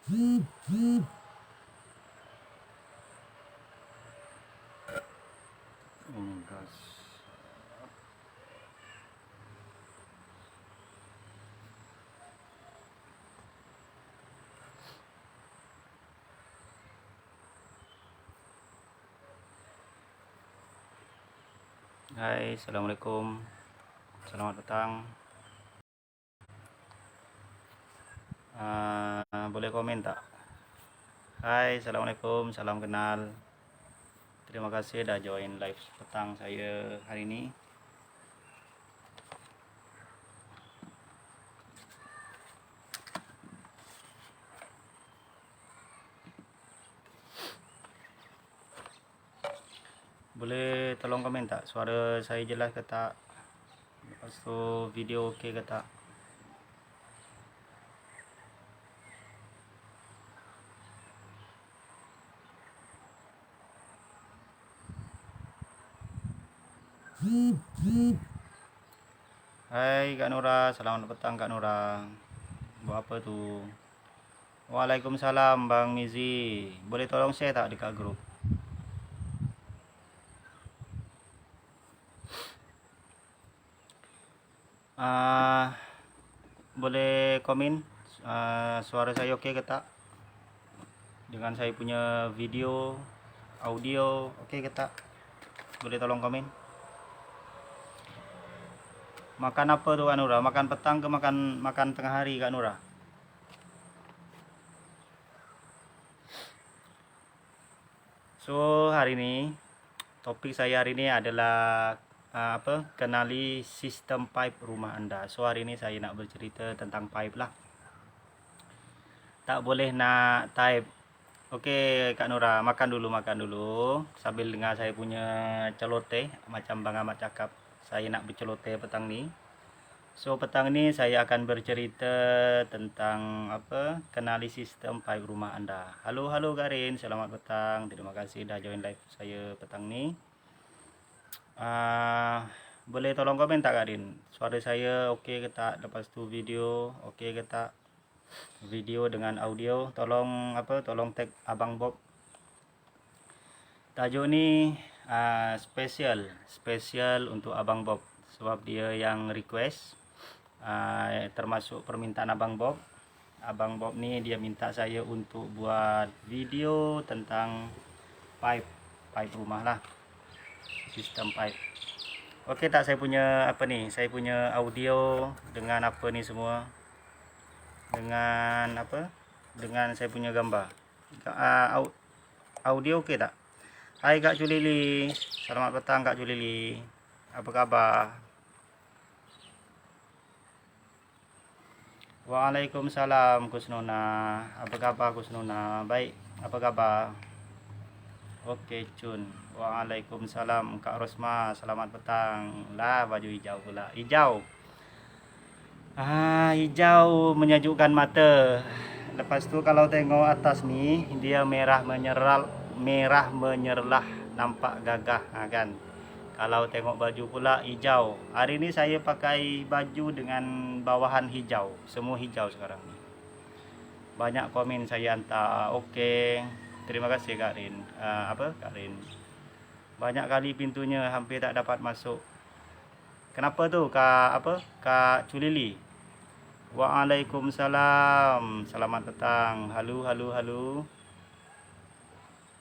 Oh my gosh. Hai, assalamualaikum. Selamat petang. Boleh komen tak? Hai, assalamualaikum. Salam kenal. Terima kasih dah join live petang saya hari ini. Boleh tolong komen tak? Suara saya jelas ke tak? Lepas tu video okey ke tak? Hai Kak Nura, selamat petang Kak Nura. Buat apa tu? Waalaikumsalam Bang Mizi. Boleh tolong share tak dekat grup? Boleh komen suara saya okey ke tak? Dengan saya punya video, audio okey ke tak? Boleh tolong komen. Makan apa tu Kak Nura? Makan petang ke makan tengah hari Kak Nura? So hari ini topik saya hari ini adalah kenali sistem pipe rumah anda. So hari ini saya nak bercerita tentang pipe lah. Tak boleh nak type. Okey Kak Nura, makan dulu sambil dengar saya punya celoteh macam Bang Ahmad cakap. Saya nak berceloteh petang ni. So petang ni saya akan bercerita tentang kenali sistem pipe rumah anda. Halo Karin, selamat petang. Terima kasih dah join live saya petang ni. Boleh tolong komen tak Karin? Suara saya okey ke tak? Lepas tu video okey ke tak? Video dengan audio tolong tag Abang Bob. Tajuk ni spesial untuk Abang Bob sebab dia yang request, termasuk permintaan Abang Bob. Abang Bob ni dia minta saya untuk buat video tentang pipe rumah lah, sistem pipe. Okey tak saya punya saya punya audio dengan ni semua, dengan dengan saya punya gambar, audio okey tak? Hai Kak Julili, selamat petang Kak Julili, apa khabar? Waalaikumsalam Kusnona, apa khabar Kusnona? Baik, apa khabar? Okey Cun. Waalaikumsalam Kak Rosma, selamat petang. Lah baju hijau pula. Hijau. Hijau menyejukkan mata. Lepas tu kalau tengok atas ni dia merah menyerlah, nampak gagah kan. Kalau tengok baju pula hijau. Hari ni saya pakai baju dengan bawahan hijau. Semua hijau sekarang ni. Banyak komen saya hantar. Okey. Terima kasih Kak Rin. Kak Rin. Banyak kali pintunya hampir tak dapat masuk. Kenapa tu Kak Culili? Waalaikumsalam. Selamat petang. Halo.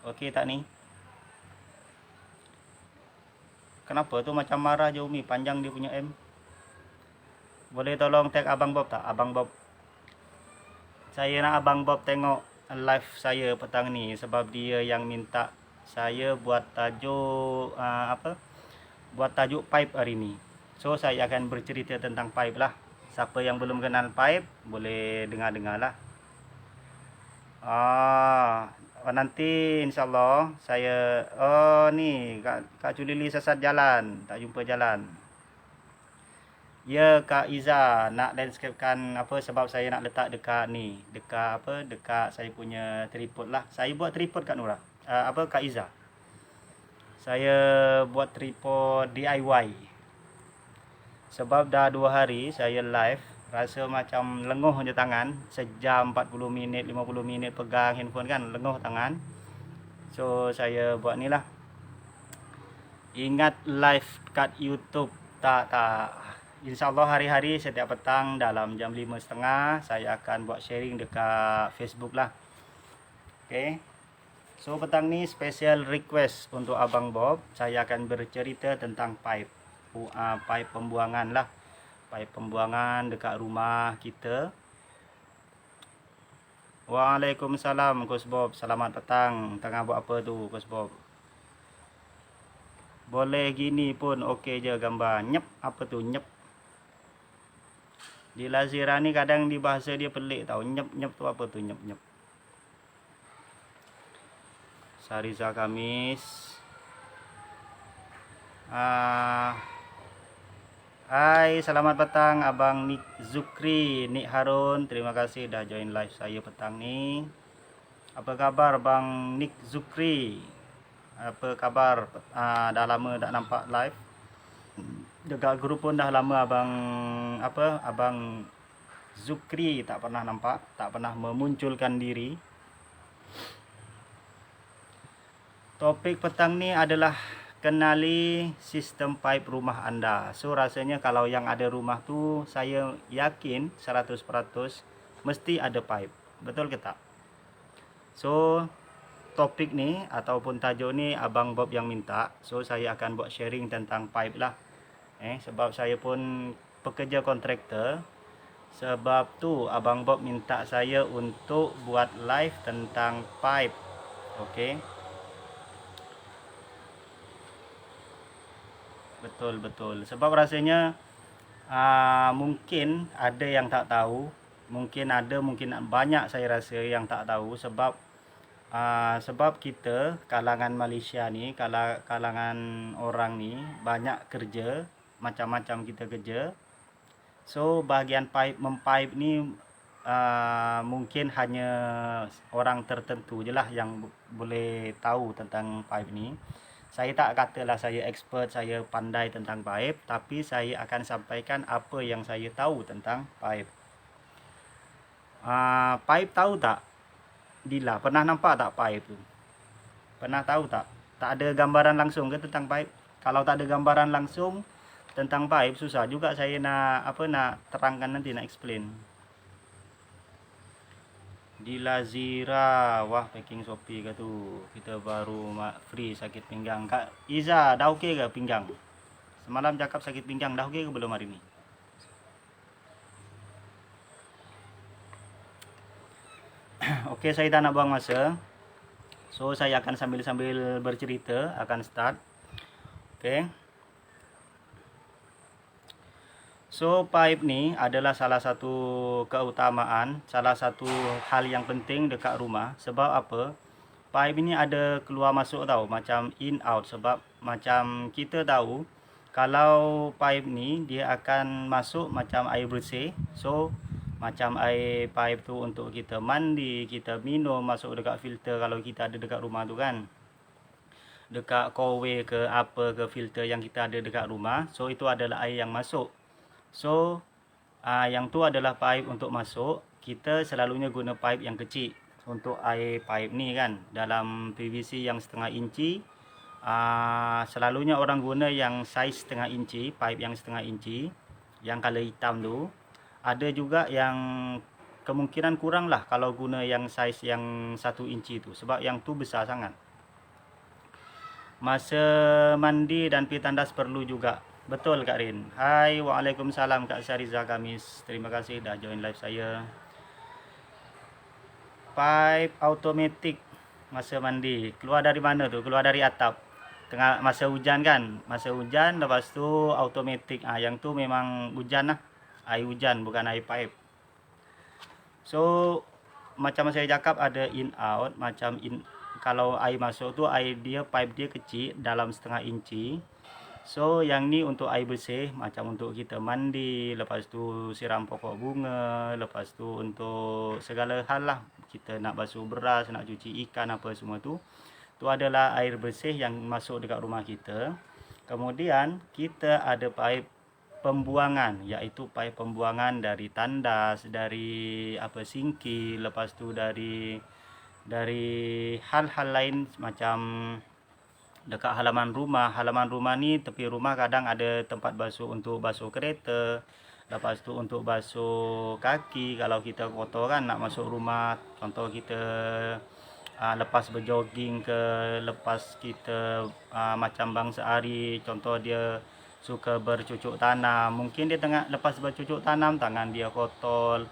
Okey tak ni? Kenapa tu macam marah je Umi, panjang dia punya M. Boleh tolong tag Abang Bob tak? Abang Bob. Saya nak Abang Bob tengok live saya petang ni sebab dia yang minta saya buat tajuk buat tajuk pipe hari ni. So saya akan bercerita tentang pipe lah. Siapa yang belum kenal pipe boleh dengar lah. Nanti insyaAllah saya ni Kak Julili sesat jalan, tak jumpa jalan. Ya Kak Iza nak landscapekan sebab saya nak letak dekat ni, dekat saya punya tripod lah. Saya buat tripod Kak Nura. Kak Iza. Saya buat tripod DIY. Sebab dah 2 hari saya live Rasa macam lenguh je tangan. Sejam 40 minit 50 minit pegang handphone kan, lenguh tangan. So saya buat ni lah. Ingat live kat YouTube tak. InsyaAllah hari-hari setiap petang dalam jam 5.30 saya akan buat sharing dekat Facebook lah. Okay. So petang ni special request untuk Abang Bob. Saya akan bercerita tentang pipe. Pipe pembuangan lah. Pipe pembuangan dekat rumah kita. Waalaikumsalam Coach Bob. Selamat petang. Tengah buat apa tu Coach Bob? Boleh gini pun okey je gambar. Nyep, apa tu nyep? Di Lazira ni kadang di bahasa dia pelik tau. Nyep tu apa tu nyep. Sariza Kamis. Hai, selamat petang Abang Nik Zukri, Nik Harun. Terima kasih dah join live saya petang ni. Apa khabar Bang Nik Zukri? Apa khabar? Dah lama tak nampak live. Dekat grup pun dah lama Abang Zukri tak pernah nampak, tak pernah memunculkan diri. Topik petang ni adalah kenali sistem pipe rumah anda. So rasanya kalau yang ada rumah tu saya yakin 100% mesti ada pipe. Betul ke tak? So topik ni ataupun tajuk ni Abang Bob yang minta. So saya akan buat sharing tentang pipe lah. Sebab saya pun pekerja kontraktor. Sebab tu Abang Bob minta saya untuk buat live tentang pipe. Okey. Betul. Sebab rasanya mungkin ada yang tak tahu. Mungkin banyak saya rasa yang tak tahu. Sebab kita kalangan Malaysia ni, kalangan orang ni banyak kerja, macam-macam kita kerja. So bahagian mempipe ni mungkin hanya orang tertentu je lah yang boleh tahu tentang pipe ni. Saya tak katalah saya expert, saya pandai tentang pipe, tapi saya akan sampaikan apa yang saya tahu tentang pipe. Pipe tahu tak? Dila, pernah nampak tak pipe tu? Pernah tahu tak? Tak ada gambaran langsung ke tentang pipe? Kalau tak ada gambaran langsung tentang pipe, susah juga saya nak terangkan nanti, nak explain. Di Lazira, wah packing Shopee ke tu. Kita baru free sakit pinggang. Kak Iza, dah okey ke pinggang? Semalam cakap sakit pinggang, dah okey ke belum hari ni? Okey, saya tak nak buang masa. So saya akan sambil bercerita, akan start. Okey. So pipe ni adalah salah satu keutamaan, salah satu hal yang penting dekat rumah. Sebab apa? Pipe ni ada keluar masuk tau, macam in out. Sebab macam kita tahu, kalau pipe ni dia akan masuk macam air bersih. So macam air pipe tu untuk kita mandi, kita minum, masuk dekat filter kalau kita ada dekat rumah tu kan. Dekat kowe ke apa ke filter yang kita ada dekat rumah. So itu adalah air yang masuk. So yang tu adalah pipe untuk masuk. Kita selalunya guna pipe yang kecil untuk air pipe ni kan. Dalam PVC yang setengah inci, selalunya orang guna yang saiz setengah inci, pipe yang setengah inci, yang color hitam tu. Ada juga yang kemungkinan kurang lah kalau guna yang saiz yang 1 inci tu, sebab yang tu besar sangat. Masa mandi dan pi tandas perlu juga. Betul Kak Rin. Hai, waalaikumsalam Kak Sariza Kamis. Terima kasih dah join live saya. Pipe automatic masa mandi. Keluar dari mana tu? Keluar dari atap. Tengah masa hujan kan? Masa hujan, lepas tu automatic. Yang tu memang hujan lah. Air hujan, bukan air pipe. So macam saya cakap ada in out. Macam kalau air masuk tu, pipe dia kecil, dalam setengah inci. So yang ni untuk air bersih, macam untuk kita mandi, lepas tu siram pokok bunga, lepas tu untuk segala hal lah. Kita nak basuh beras, nak cuci ikan, apa semua tu. Tu adalah air bersih yang masuk dekat rumah kita. Kemudian kita ada pipe pembuangan, iaitu pipe pembuangan dari tandas, dari singki, lepas tu dari hal-hal lain macam dekat halaman rumah ni, tepi rumah kadang ada tempat basuh untuk basuh kereta, lepas tu untuk basuh kaki kalau kita kotor kan nak masuk rumah. Contoh kita lepas berjoging ke, lepas kita macam bang sehari, contoh dia suka bercucuk tanam, mungkin dia tengah lepas bercucuk tanam, tangan dia kotor,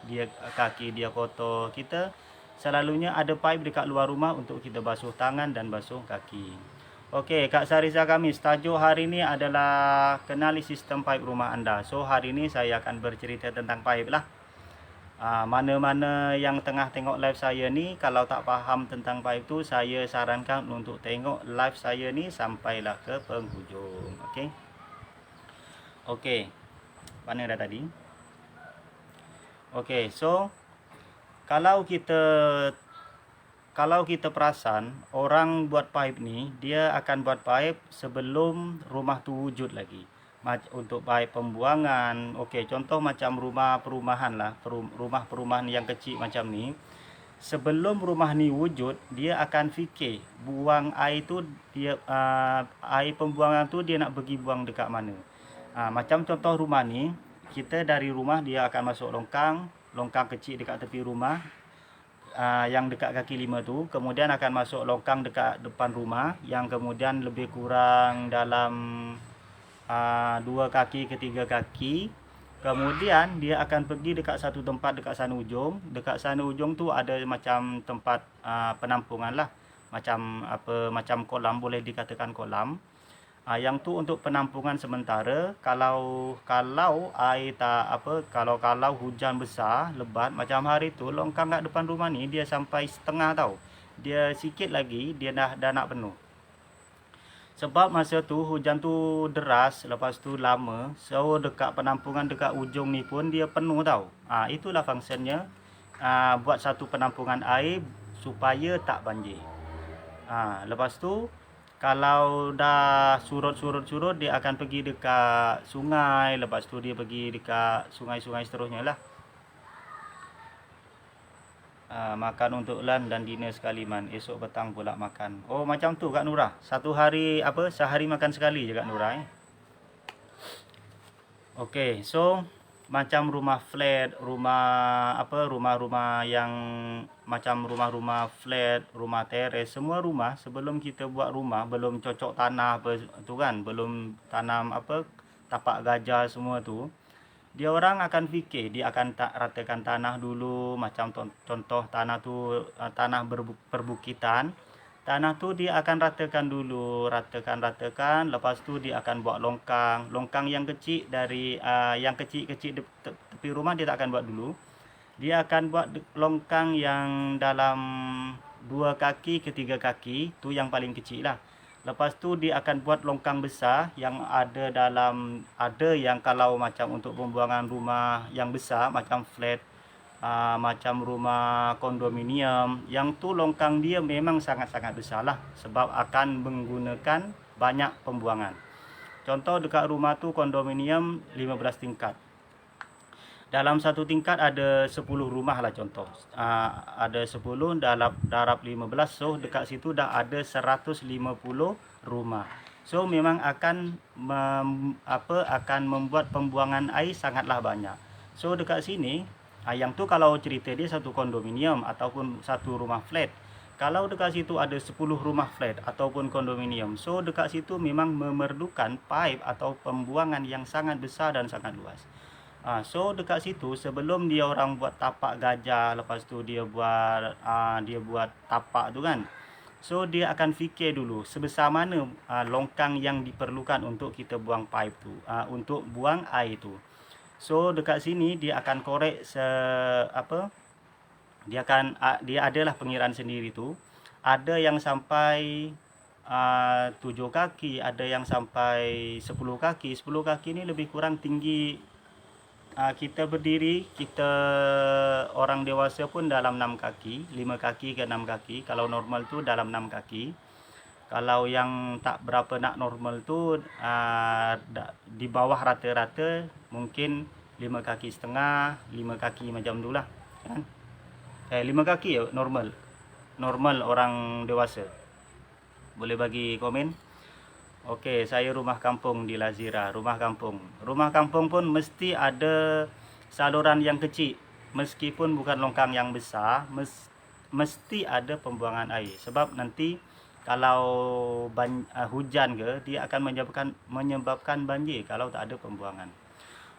kaki dia kotor, kita selalunya ada pipe dekat luar rumah untuk kita basuh tangan dan basuh kaki. Okey, Kak Sarisa Kamis, tajuk hari ini adalah kenali sistem pipe rumah anda. So hari ini saya akan bercerita tentang pipe lah. Mana-mana yang tengah tengok live saya ni, kalau tak faham tentang pipe tu, saya sarankan untuk tengok live saya ni sampailah ke penghujung. Okey, mana dah tadi? Okey, so kalau kita perasan, orang buat pipe ni, dia akan buat pipe sebelum rumah tu wujud lagi. Untuk pipe pembuangan, okey, contoh macam rumah perumahan lah, rumah perumahan yang kecil macam ni. Sebelum rumah ni wujud, dia akan fikir buang air tu, air pembuangan tu dia nak pergi buang dekat mana. Macam contoh rumah ni, kita dari rumah dia akan masuk longkang kecil dekat tepi rumah, yang dekat kaki 5 tu, kemudian akan masuk longkang dekat depan rumah yang kemudian lebih kurang dalam 2 kaki ke 3 kaki. Kemudian dia akan pergi dekat satu tempat dekat sana ujung. Dekat sana ujung tu ada macam tempat penampungan lah, macam kolam, boleh dikatakan kolam. Yang tu untuk penampungan sementara. Kalau air kalau hujan besar lebat macam hari tu, longkang kat depan rumah ni dia sampai setengah tau. Dia sikit lagi dia dah nak penuh. Sebab masa tu hujan tu deras, lepas tu lama, so dekat penampungan dekat ujung ni pun dia penuh tau. Itulah fungsinya buat satu penampungan air supaya tak banjir. Lepas tu kalau dah surut, dia akan pergi dekat sungai, lepas tu dia pergi dekat sungai-sungai seterusnya lah. Makan untuk lunch dan dinner sekali man, esok petang pula makan. Oh macam tu Kak Nurah, sehari makan sekali je Kak Nurah. Okey, so macam rumah flat, rumah-rumah yang macam rumah flat, rumah teres, semua rumah sebelum kita buat rumah, belum cocok tanah tu kan, belum tanam tapak gajah semua tu, dia orang akan fikir dia akan ratakan tanah dulu. Macam contoh tanah tu tanah perbukitan, tanah tu dia akan ratakan dulu, ratakan, lepas tu dia akan buat longkang yang kecil dari yang kecil-kecil tepi rumah dia tak akan buat dulu. Dia akan buat longkang yang dalam 2 kaki ke 3 kaki, tu yang paling kecil lah. Lepas tu dia akan buat longkang besar yang ada yang kalau macam untuk pembuangan rumah yang besar macam flat, macam rumah kondominium, yang tu longkang dia memang sangat-sangat besar lah, sebab akan menggunakan banyak pembuangan. Contoh dekat rumah tu kondominium 15 tingkat. Dalam satu tingkat ada 10 rumah lah contoh. Ada 10 darab 15, so dekat situ dah ada 150 rumah. So memang akan membuat pembuangan air sangatlah banyak. So dekat sini, yang tu kalau cerita dia satu kondominium ataupun satu rumah flat. Kalau dekat situ ada 10 rumah flat ataupun kondominium, so dekat situ memang memerlukan pipe atau pembuangan yang sangat besar dan sangat luas. So dekat situ sebelum dia orang buat tapak gajah, lepas tu dia buat tapak tu kan, so dia akan fikir dulu sebesar mana longkang yang diperlukan untuk kita buang pipe tu, untuk buang air tu. So dekat sini dia akan korek dia adalah pengiraan sendiri tu. Ada yang sampai 7 kaki, ada yang sampai 10 kaki. 10 kaki ni lebih kurang tinggi kita berdiri, kita orang dewasa pun dalam 6 kaki, 5 kaki ke 6 kaki. Kalau normal tu dalam 6 kaki. Kalau yang tak berapa nak normal tu di bawah rata-rata mungkin 5 kaki setengah, 5 kaki macam tu lah kan. 5 kaki ya normal orang dewasa. Boleh bagi komen. Okey, saya rumah kampung di Lazira. Rumah kampung pun mesti ada saluran yang kecil. Meskipun bukan longkang yang besar, mesti ada pembuangan air. Sebab nanti kalau hujan ke, dia akan menyebabkan banjir kalau tak ada pembuangan.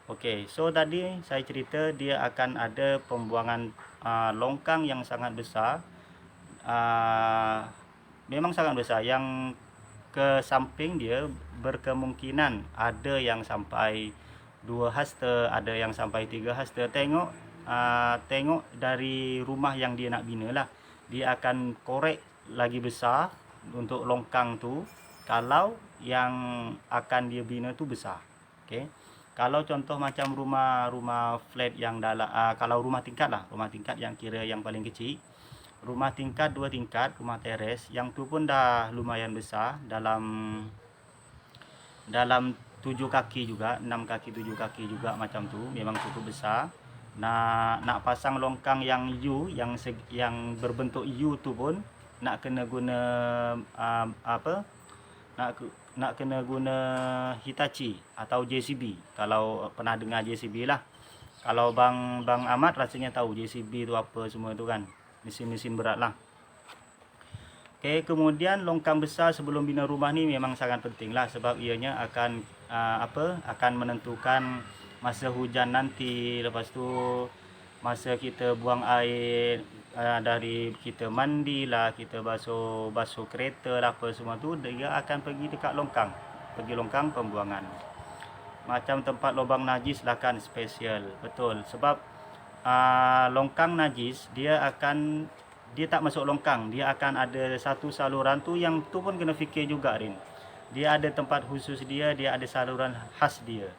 Okey, so tadi saya cerita dia akan ada pembuangan longkang yang sangat besar. Memang sangat besar, yang ke samping dia berkemungkinan ada yang sampai 2 hasta, ada yang sampai 3 hasta. Tengok dari rumah yang dia nak bina lah. Dia akan korek lagi besar untuk longkang tu kalau yang akan dia bina tu besar. Okey. Kalau contoh macam rumah flat yang dalam kalau rumah tingkat lah, rumah tingkat yang kira yang paling kecil, rumah tingkat 2 tingkat, rumah teres, yang tu pun dah lumayan besar, dalam 7 kaki juga, 6 kaki 7 kaki juga macam tu, memang cukup besar. Nak pasang longkang yang U, yang berbentuk U tu pun nak kena guna nak kena guna Hitachi atau JCB. Kalau pernah dengar JCB lah. Kalau Bang Ahmad rasanya tahu JCB tu apa semua tu kan. Mesin-mesin berat lah. Okey, kemudian longkang besar sebelum bina rumah ni memang sangat penting lah, sebab ianya akan akan menentukan masa hujan nanti. Lepas tu masa kita buang air, dari kita mandi lah, kita basuh kereta lah, apa semua tu dia akan pergi dekat longkang, longkang pembuangan. Macam tempat lubang najis lah kan, special, betul. Sebab longkang najis dia tak masuk longkang, dia akan ada satu saluran tu, yang tu pun kena fikir juga Rin. Dia ada tempat khusus dia ada saluran khas dia.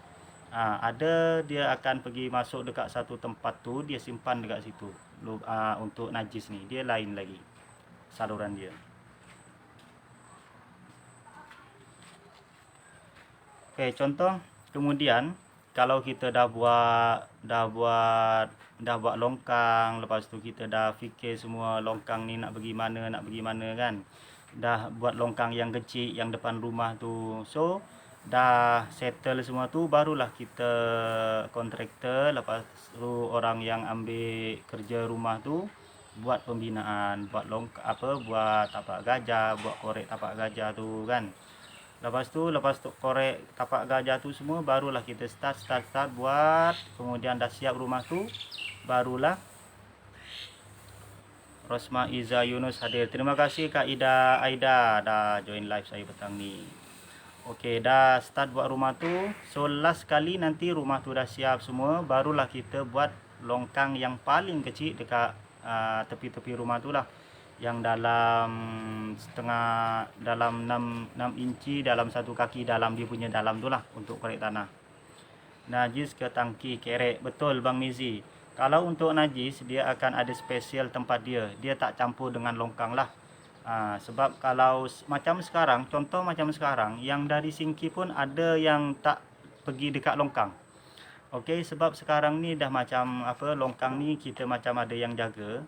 Dia akan pergi masuk dekat satu tempat tu, dia simpan dekat situ. Untuk najis ni dia lain lagi saluran dia. Okey, contoh kemudian kalau kita dah buat longkang, lepas tu kita dah fikir semua longkang ni nak pergi mana kan. Dah buat longkang yang kecil yang depan rumah tu. So dah settle semua tu, barulah kita kontraktor, lepas tu orang yang ambil kerja rumah tu buat pembinaan, buat tapak gajah, buat korek tapak gajah tu kan. Lepas tu korek tapak gajah tu semua, barulah kita start buat. Kemudian dah siap rumah tu, barulah Rosma Iza Yunus hadir. Terima kasih Kak Aida dah join live saya petang ni. Okey, dah start buat rumah tu. So last kali nanti rumah tu dah siap semua, barulah kita buat longkang yang paling kecil dekat tepi-tepi rumah tu lah, yang dalam 6 inci, dalam 1 kaki dalam dia punya dalam tu lah, untuk korek tanah. Najis ke tangki kerek, betul Bang Mizi. Kalau untuk najis, dia akan ada spesial tempat dia tak campur dengan longkang lah. Sebab kalau macam sekarang, contoh macam sekarang, yang dari singki pun ada yang tak pergi dekat longkang. Okey, sebab sekarang ni dah macam longkang ni kita macam ada yang jaga.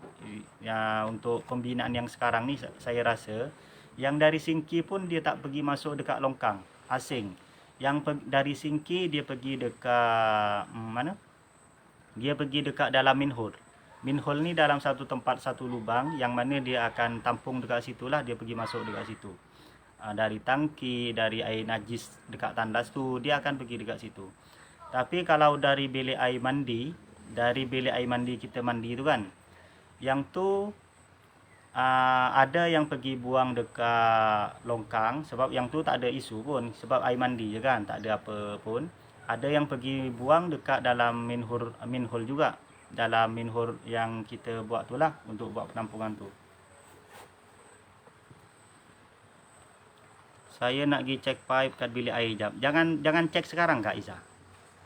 Untuk pembinaan yang sekarang ni, saya rasa yang dari singki pun dia tak pergi masuk dekat longkang asing. Yang dari singki dia pergi dekat mana? Dia pergi dekat dalam minhole. Minhole ni dalam satu tempat, satu lubang, yang mana dia akan tampung dekat situlah, dia pergi masuk dekat situ. Dari tangki, dari air najis dekat tandas tu, dia akan pergi dekat situ. Tapi kalau dari bilik air mandi, kita mandi tu kan, yang tu ada yang pergi buang dekat longkang, sebab yang tu tak ada isu pun, sebab air mandi je kan, tak ada apa pun. Ada yang pergi buang dekat dalam minhole juga, dalam minhole yang kita buat tu lah, untuk buat penampungan tu. Saya nak pergi cek pipe kat bilik air jap. Jangan cek sekarang Kak Isa.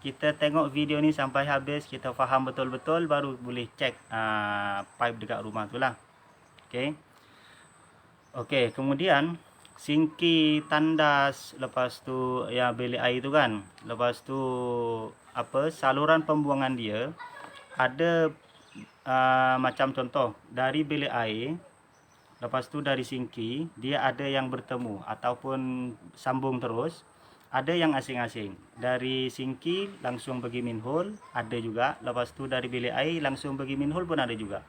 Kita tengok video ni sampai habis, kita faham betul-betul, baru boleh cek pipe dekat rumah tu lah. Okey, kemudian singki, tandas, lepas tu bilik air tu kan. Lepas tu saluran pembuangan dia ada macam contoh dari bilik air, lepas tu dari sinki dia ada yang bertemu ataupun sambung terus, ada yang asing-asing. Dari sinki langsung pergi manhole ada juga, lepas tu dari bilik air langsung pergi manhole pun ada juga.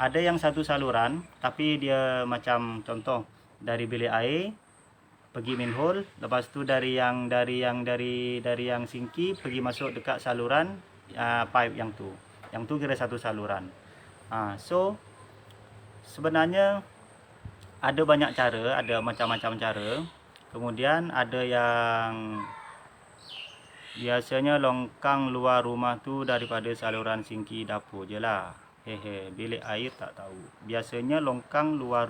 Ada yang satu saluran tapi dia macam contoh dari bilik air pergi manhole, lepas tu dari yang sinki pergi masuk dekat saluran pipe yang tu kira satu saluran. So sebenarnya ada banyak cara, ada macam-macam cara. Kemudian ada yang biasanya longkang luar rumah tu daripada saluran sinki dapur je lah. Bilik air tak tahu. Biasanya longkang luar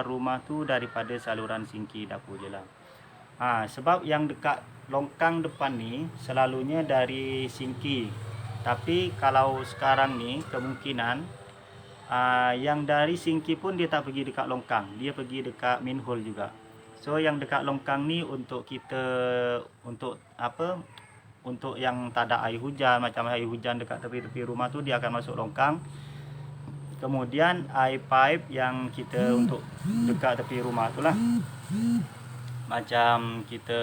rumah tu daripada saluran sinki dapur je lah. Sebab yang dekat longkang depan ni selalunya dari sinki. Tapi kalau sekarang ni kemungkinan yang dari sinki pun dia tak pergi dekat longkang, dia pergi dekat manhole juga. So yang dekat longkang ni untuk untuk yang tak ada air hujan, macam air hujan dekat tepi-tepi rumah tu dia akan masuk longkang. Kemudian air pipe yang kita untuk dekat tepi rumah tu lah, macam kita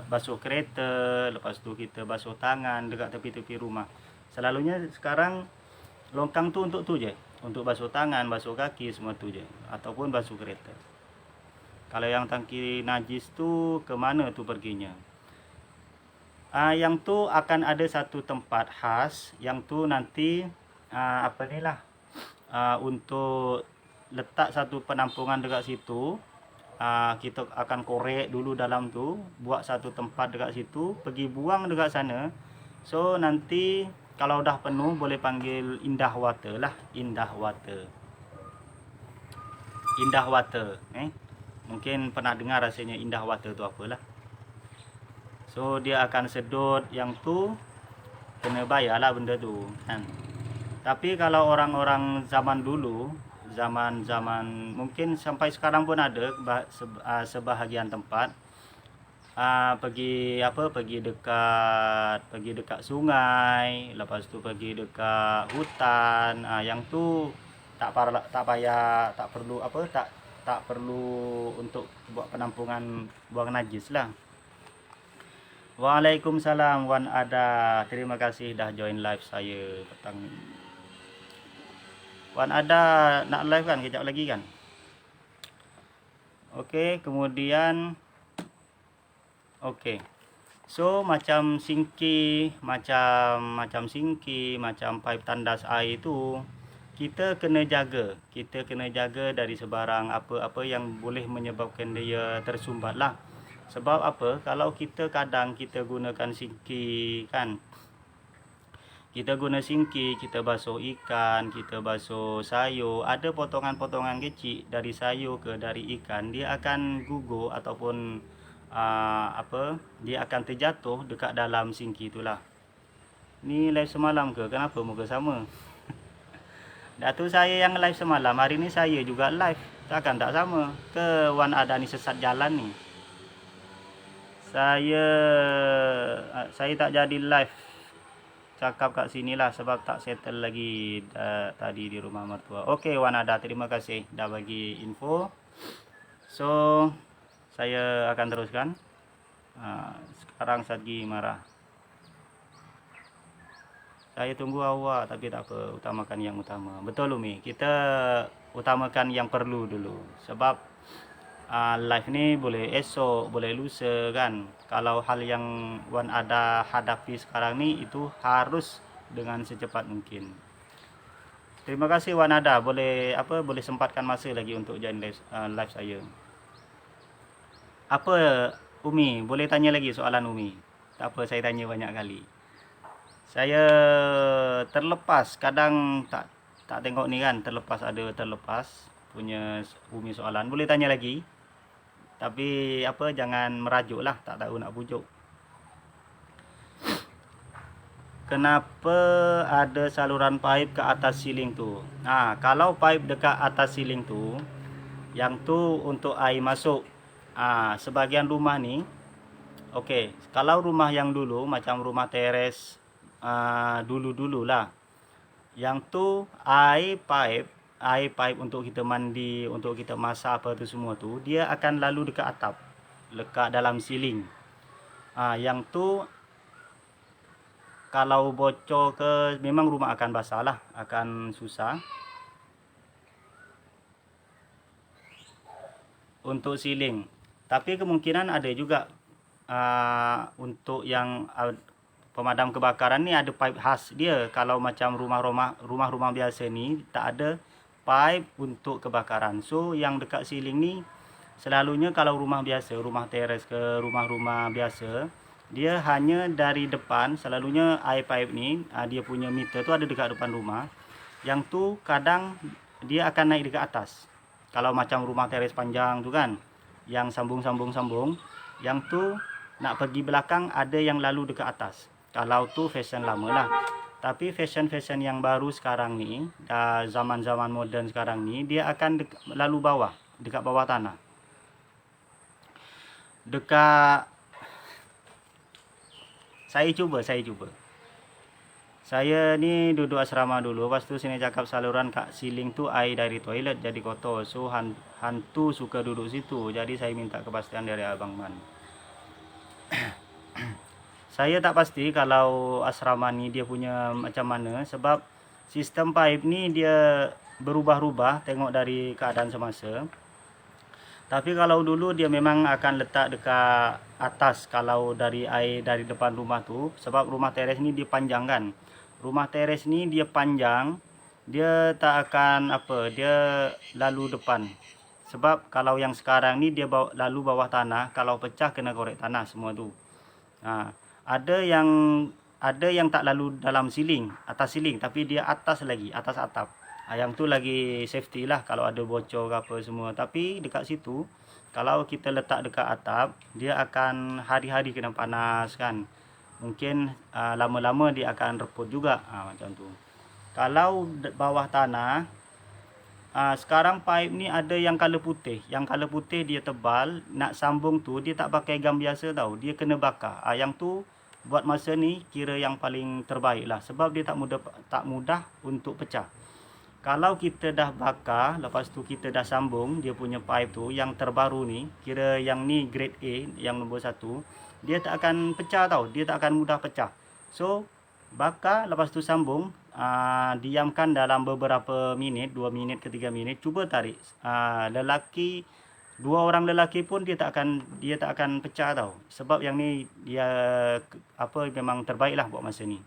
basuh kereta, lepas tu kita basuh tangan dekat tepi-tepi rumah. Selalunya sekarang longkang tu untuk tu je, untuk basuh tangan, basuh kaki, semua tu je, ataupun basuh kereta. Kalau yang tangki najis tu ke mana tu perginya? Yang tu akan ada satu tempat khas, yang tu nanti untuk letak satu penampungan dekat situ. Kita akan korek dulu dalam tu, buat satu tempat dekat situ, pergi buang dekat sana. So nanti kalau dah penuh boleh panggil Indah Water lah, Indah Water. Mungkin pernah dengar rasanya Indah Water tu apalah. So dia akan sedot yang tu, kena bayar lah benda tu kan. Tapi kalau orang-orang zaman dulu, zaman mungkin sampai sekarang pun ada sebahagian tempat pergi dekat sungai, lepas tu pergi dekat hutan, yang tu tak perlu untuk buat penampungan buang najis lah. Waalaikumsalam Wan Ada, terima kasih dah join live saya petang ni. Wan Ada nak live kan kejap lagi kan? Okey, kemudian so macam sinki, macam pipe tandas air tu kita kena jaga dari sebarang apa yang boleh menyebabkan dia tersumbat lah. Sebab apa? Kalau kita gunakan sinki kan, kita guna sinki, kita basuh ikan, kita basuh sayur, ada potongan-potongan kecil dari sayur ke dari ikan, dia akan gugur ataupun dia akan terjatuh dekat dalam sinki itulah. Ni live semalam ke? Kenapa muka sama? Datuk saya yang live semalam, hari ni saya juga live. Takkan tak sama? Ke Wan Ada ni sesat jalan ni? Saya tak jadi live cakap kat sini lah sebab tak settle lagi tadi di rumah mertua. Okey Wan Ada, terima kasih dah bagi info. So saya akan teruskan. Sekarang Sadgi marah. Saya tunggu awak tapi tak apa, utamakan yang utama. Betul Umi, kita utamakan yang perlu dulu. Sebab live ni boleh esok, boleh lusa kan. Kalau hal yang Wan Ada hadapi sekarang ni itu harus dengan secepat mungkin. Terima kasih Wan Ada, boleh sempatkan masa lagi untuk join live saya. Apa Umi, boleh tanya lagi soalan Umi? Tak apa, saya tanya banyak kali. Saya terlepas, kadang tak tengok ni kan, terlepas punya Umi soalan. Boleh tanya lagi? Tapi jangan merajuk lah, tak tahu nak pujuk. Kenapa ada saluran pipe ke atas siling tu? Kalau pipe dekat atas siling tu, yang tu untuk air masuk. Sebagian rumah ni Oke, kalau rumah yang dulu macam rumah teres dulu-dulu lah, yang tu air pipe untuk kita mandi, untuk kita masak apa tu semua tu, dia akan lalu dekat atap, dekat dalam siling. Yang tu kalau bocor ke, memang rumah akan basah lah, akan susah. Untuk siling, tapi kemungkinan ada juga untuk yang pemadam kebakaran ni ada pipe khas dia. Kalau macam rumah-rumah biasa ni tak ada pipe untuk kebakaran. So yang dekat siling ni selalunya kalau rumah biasa, rumah teres ke rumah-rumah biasa, dia hanya dari depan. Selalunya air pipe ni dia punya meter tu ada dekat depan rumah. Yang tu kadang dia akan naik dekat atas. Kalau macam rumah teres panjang tu kan, yang sambung-sambung, yang tu nak pergi belakang ada yang lalu dekat atas. Kalau tu fashion lama lah. Tapi fashion yang baru sekarang ni, zaman-zaman moden sekarang ni, dia akan lalu bawah, dekat bawah tanah. Saya cuba. Saya ni duduk asrama dulu, lepas tu sini cakap saluran kat siling tu air dari toilet jadi kotor. So hantu suka duduk situ. Jadi saya minta kepastian dari Abang Man. Saya tak pasti kalau asrama ni dia punya macam mana, sebab sistem pipe ni dia berubah-ubah tengok dari keadaan semasa. Tapi kalau dulu dia memang akan letak dekat atas kalau dari air dari depan rumah tu, sebab rumah teres ni dia panjang kan. Rumah teres ni dia panjang, dia tak akan dia lalu depan. Sebab kalau yang sekarang ni dia lalu bawah tanah, kalau pecah kena korek tanah semua tu. Ada yang tak lalu dalam siling, atas siling, tapi dia atas lagi, atas atap. Yang tu lagi safety lah kalau ada bocor ke apa semua. Tapi dekat situ, kalau kita letak dekat atap, dia akan hari-hari kena panas kan. Mungkin lama-lama dia akan reput juga, macam tu. Kalau bawah tanah, sekarang pipe ni ada yang color putih. Yang color putih dia tebal, nak sambung tu dia tak pakai gam biasa tau, dia kena bakar. Yang tu buat masa ni kira yang paling terbaik lah, sebab dia tak mudah untuk pecah. Kalau kita dah bakar, lepas tu kita dah sambung dia punya pipe tu, yang terbaru ni, kira yang ni grade A, yang nombor 1, dia tak akan pecah tau, dia tak akan mudah pecah. So bakar, lepas tu sambung, diamkan dalam beberapa minit, 2 minit ke 3 minit, cuba tarik. Dua orang lelaki pun dia tak akan pecah tau, sebab yang ni dia memang terbaik lah buat masa ni.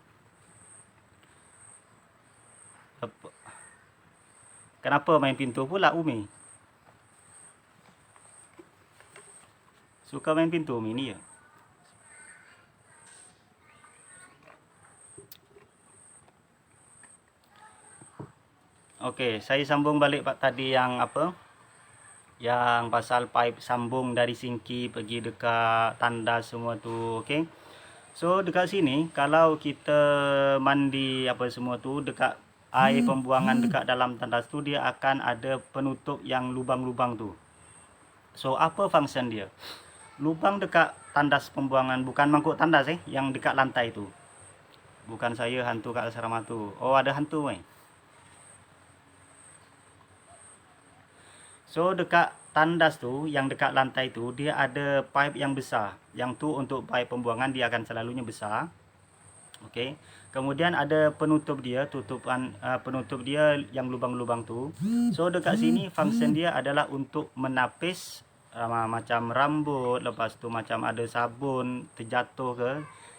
Kenapa main pintu pula Umi? Suka main pintu Umi ni ya? Okey, saya sambung balik tadi yang yang pasal pipe sambung dari sinki pergi dekat tandas semua tu. Okey. So dekat sini kalau kita mandi apa semua tu, dekat air pembuangan dekat dalam tandas tu dia akan ada penutup yang lubang-lubang tu. So apa function dia? Lubang dekat tandas pembuangan, bukan mangkuk tandas yang dekat lantai tu. Bukan saya hantu kat asrama tu. Oh, ada hantu So dekat tandas tu, yang dekat lantai tu, dia ada pipe yang besar. Yang tu untuk pipe pembuangan dia akan selalunya besar. Okey. Kemudian ada penutup dia, penutup dia yang lubang-lubang tu. So dekat sini function dia adalah untuk menapis macam rambut, lepas tu macam ada sabun terjatuh ke,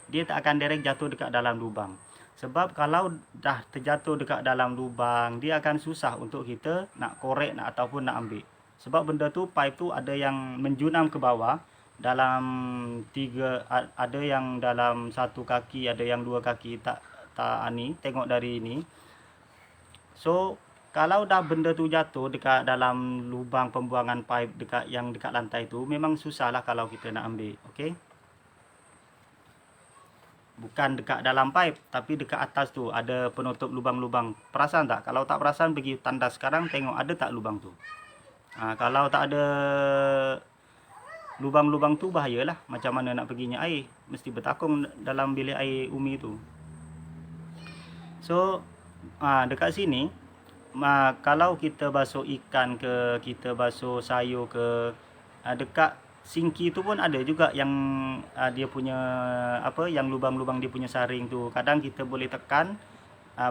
dia tak akan direct jatuh dekat dalam lubang. Sebab kalau dah terjatuh dekat dalam lubang, dia akan susah untuk kita nak korek ataupun nak ambil. Sebab benda tu, pipe tu ada yang menjunam ke bawah, ada yang dalam 1 kaki, ada yang 2 kaki, tak ni tengok dari ini. So kalau dah benda tu jatuh dekat dalam lubang pembuangan pipe dekat lantai tu, memang susah lah kalau kita nak ambil. Okey, bukan dekat dalam pipe, tapi dekat atas tu ada penutup lubang-lubang. Perasan tak? Kalau tak perasan, pergi tandas sekarang, tengok ada tak lubang tu. Kalau tak ada lubang-lubang tu bahayalah. Macam mana nak perginya air, mesti bertakung dalam bilik air Umi tu. So dekat sini kalau kita basuh ikan ke, kita basuh sayur ke, dekat sinki tu pun ada juga yang dia punya yang lubang-lubang dia punya saring tu. Kadang kita boleh tekan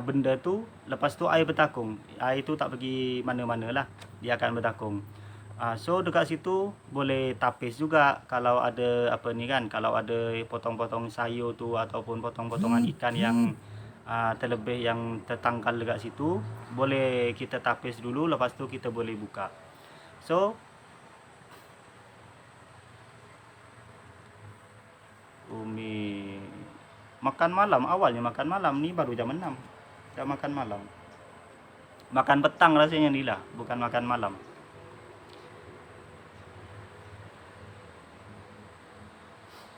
benda tu, lepas tu air bertakung. Air tu tak pergi mana-mana lah, dia akan bertakung. So dekat situ boleh tapis juga kalau ada kalau ada potong-potong sayur tu ataupun potong-potongan ikan yang terlebih yang tertangkal dekat situ, boleh kita tapis dulu, lepas tu kita boleh buka. So Umi makan malam, awalnya makan malam, ni baru jam 6 dah makan malam. Makan petang rasanya ni lah, bukan makan malam.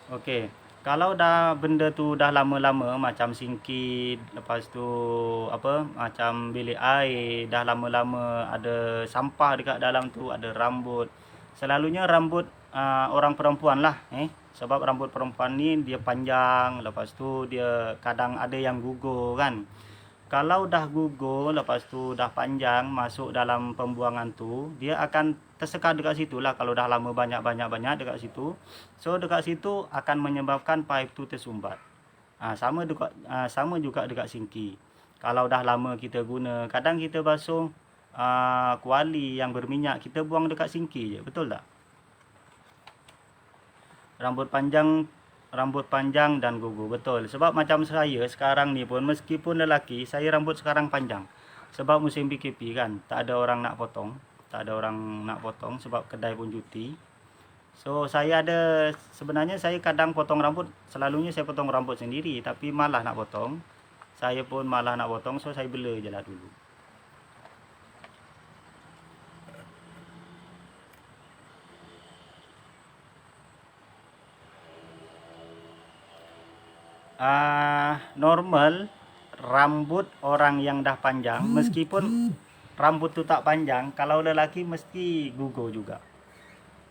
Okey, kalau dah benda tu dah lama-lama macam singkit, lepas tu macam bilik air dah lama-lama ada sampah dekat dalam tu, ada rambut. Selalunya rambut orang perempuan lah, sebab rambut perempuan ni dia panjang, lepas tu dia kadang ada yang gugur kan. Kalau dah gugur, lepas tu dah panjang, masuk dalam pembuangan tu, dia akan tersekat dekat situ lah kalau dah lama banyak dekat situ. So dekat situ akan menyebabkan pipe tu tersumbat. Sama juga dekat sinki. Kalau dah lama kita guna, kadang kita basuh kuali yang berminyak, kita buang dekat sinki je, betul tak? Rambut panjang dan gugur, betul. Sebab macam saya sekarang ni pun, meskipun lelaki, saya rambut sekarang panjang. Sebab musim PKP kan, tak ada orang nak potong. Sebab kedai pun cuti. So saya sebenarnya saya kadang potong rambut, selalunya saya potong rambut sendiri, tapi malah nak potong. Saya pun malah nak potong, so saya bela je lah dulu. Normal rambut orang yang dah panjang, meskipun rambut tu tak panjang, kalau lelaki mesti gugur juga.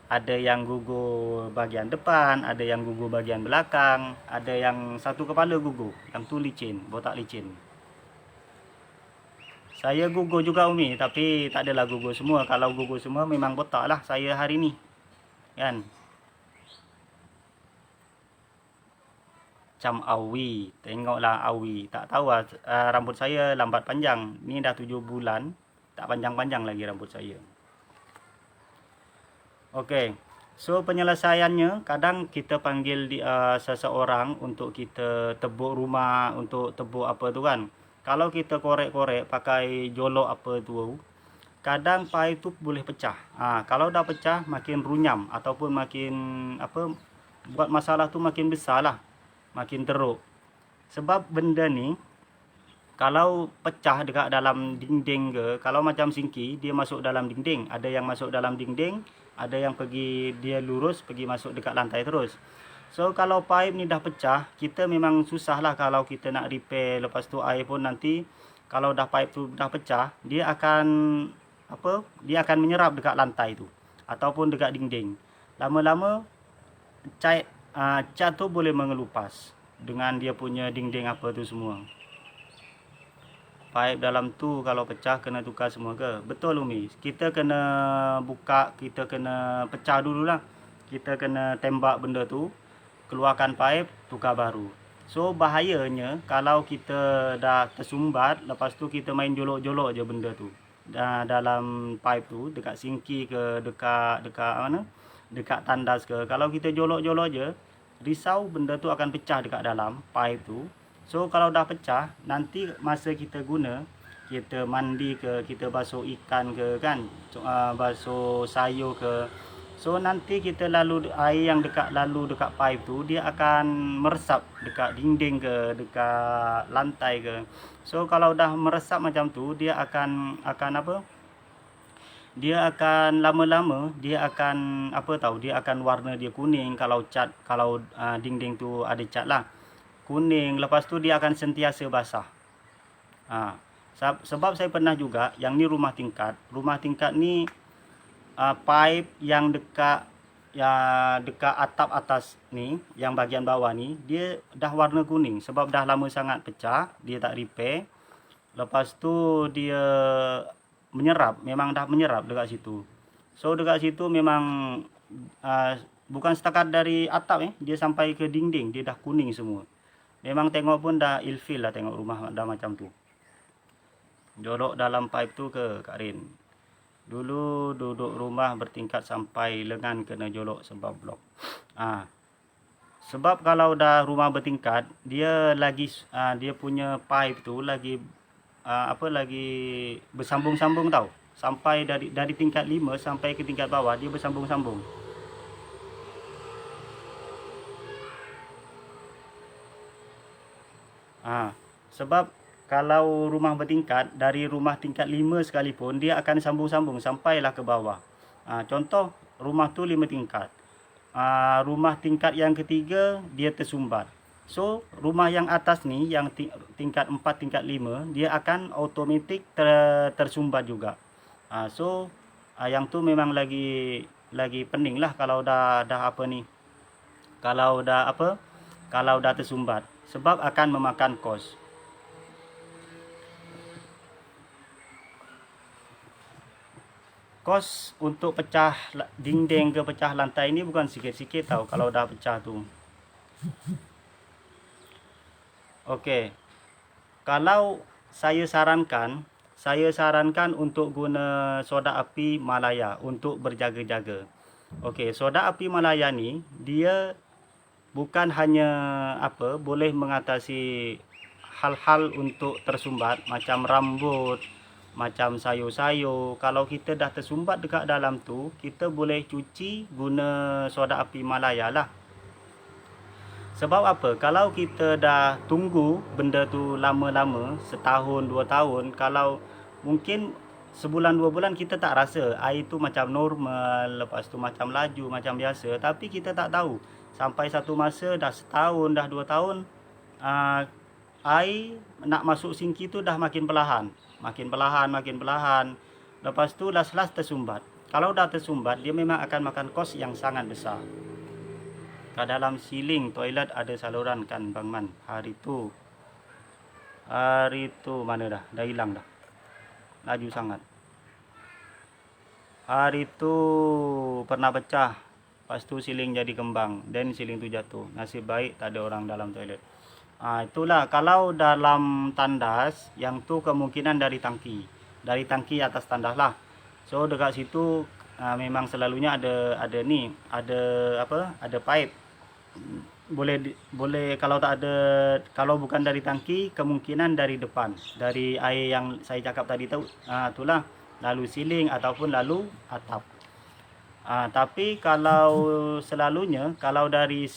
Ada yang gugur bagian depan, ada yang gugur bagian belakang, ada yang satu kepala gugur, yang tu licin, botak licin. Saya gugur juga Umi, tapi tak adalah gugur semua. Kalau gugur semua memang botak lah saya hari ni kan. Macam awi, tengoklah awi, tak tahu lah, rambut saya lambat panjang. Ni dah 7 bulan, tak panjang-panjang lagi rambut saya. Okey, so penyelesaiannya, kadang kita panggil seseorang untuk kita tebuk rumah, untuk tebuk apa tu kan. Kalau kita korek-korek pakai jolok apa tu, kadang pipe tu boleh pecah. Kalau dah pecah, makin runyam ataupun makin buat masalah tu makin besar lah, makin teruk. Sebab benda ni kalau pecah dekat dalam dinding ke, kalau macam sinki, dia masuk dalam dinding, ada yang masuk dalam dinding, ada yang pergi dia lurus pergi masuk dekat lantai terus. So kalau pipe ni dah pecah, kita memang susah lah kalau kita nak repair. Lepas tu air pun nanti kalau dah pipe tu dah pecah, dia akan menyerap dekat lantai tu ataupun dekat dinding. Lama-lama cat tu boleh mengelupas dengan dia punya dinding apa tu semua. Pipe dalam tu kalau pecah kena tukar semua ke? Betul Umi. Kita kena buka, kita kena pecah dululah. Kita kena tembak benda tu, keluarkan pipe, tukar baru. So bahayanya kalau kita dah tersumbat, lepas tu kita main jolok-jolok je benda tu dalam pipe tu, dekat sinki ke, dekat tandas ke. Kalau kita jolok-jolok je, risau benda tu akan pecah dekat dalam pipe tu. So kalau dah pecah, nanti masa kita guna, kita mandi ke, kita basuh ikan ke kan, basuh sayur ke, so nanti kita lalu air yang lalu dekat pipe tu, dia akan meresap dekat dinding ke, dekat lantai ke. So kalau dah meresap macam tu, dia akan dia akan lama-lama dia akan dia akan warna dia kuning. Kalau dinding tu ada cat lah, kuning. Lepas tu dia akan sentiasa basah. Sebab saya pernah juga, yang ni rumah tingkat ni, pipe yang dekat ya dekat atap atas ni, yang bagian bawah ni, dia dah warna kuning sebab dah lama sangat pecah, dia tak repair. Lepas tu dia menyerap, memang dah menyerap dekat situ. So dekat situ memang bukan setakat dari atap dia sampai ke dinding, dia dah kuning semua. Memang tengok pun dah ilfil lah, tengok rumah dah macam tu. Jolok dalam pipe tu ke Kak Rin. Dulu duduk rumah bertingkat sampai lengan kena jolok sebab blok. Sebab kalau dah rumah bertingkat, dia lagi dia punya pipe tu lagi lagi bersambung-sambung tau. Sampai dari tingkat 5 sampai ke tingkat bawah dia bersambung-sambung. Sebab kalau rumah bertingkat, dari rumah tingkat 5 sekalipun dia akan sambung-sambung sampailah ke bawah. Contoh rumah tu 5 tingkat. Rumah tingkat yang ketiga dia tersumbat. So rumah yang atas ni, yang tingkat 4, tingkat 5, dia akan automatik tersumbat juga. So yang tu memang lagi pening lah kalau dah apa ni, kalau dah tersumbat, sebab akan memakan kos. Kos untuk pecah dinding ke pecah lantai ini bukan sikit-sikit tau kalau dah pecah tu. Okey. Kalau saya sarankan untuk guna soda api Malaya untuk berjaga-jaga. Okey, soda api Malaya ni dia bukan hanya boleh mengatasi hal-hal untuk tersumbat macam rambut, macam sayur-sayur. Kalau kita dah tersumbat dekat dalam tu, kita boleh cuci guna soda api Malaya lah. Sebab apa? Kalau kita dah tunggu benda tu lama-lama, setahun, 2 tahun, kalau mungkin sebulan 2 bulan kita tak rasa air tu macam normal, lepas tu macam laju, macam biasa, tapi kita tak tahu. Sampai satu masa dah setahun, dah 2 tahun, air nak masuk sinki tu dah makin perlahan. Lepas tu last tersumbat. Kalau dah tersumbat, dia memang akan makan kos yang sangat besar. Kat dalam siling toilet ada saluran kan Bang Man. Hari tu mana dah hilang dah. Laju sangat. Hari tu pernah pecah. Lepas tu siling jadi kembang, dan siling tu jatuh. Nasib baik tak ada orang dalam toilet. Itulah kalau dalam tandas, yang tu kemungkinan dari tangki atas tandas lah. So dekat situ memang selalunya ada pipe. Boleh kalau tak ada, kalau bukan dari tangki, kemungkinan dari depan, dari air yang saya cakap tadi tu, itulah lalu siling ataupun lalu atap. Tapi kalau selalunya kalau dari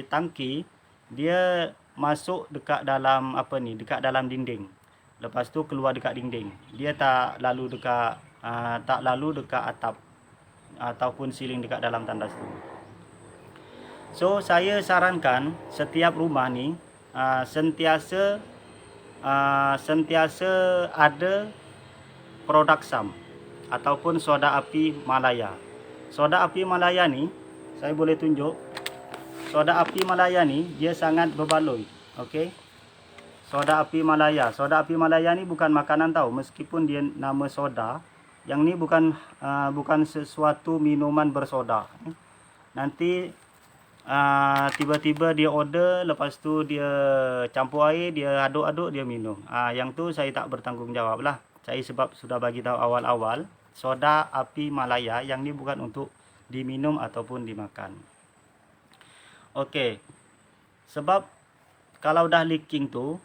tangki, dia masuk dekat dalam dekat dalam dinding. Lepas tu keluar dekat dinding. Dia tak lalu dekat atap ataupun siling dekat dalam tandas tu. So saya sarankan setiap rumah ni sentiasa ada produk SAM ataupun soda api Malaya. Soda api Malaya ni saya boleh tunjuk. Soda api Malaya ni dia sangat berbaloi. Okey. Soda api Malaya ni bukan makanan tau, meskipun dia nama soda. Yang ni bukan sesuatu minuman bersoda. Nanti tiba-tiba dia order, lepas tu dia campur air, dia aduk-aduk, dia minum. Yang tu saya tak bertanggungjawab lah. Saya sebab sudah bagi tahu awal-awal, soda api Malaya yang ni bukan untuk diminum ataupun dimakan. Okey. Sebab kalau dah leaking tu,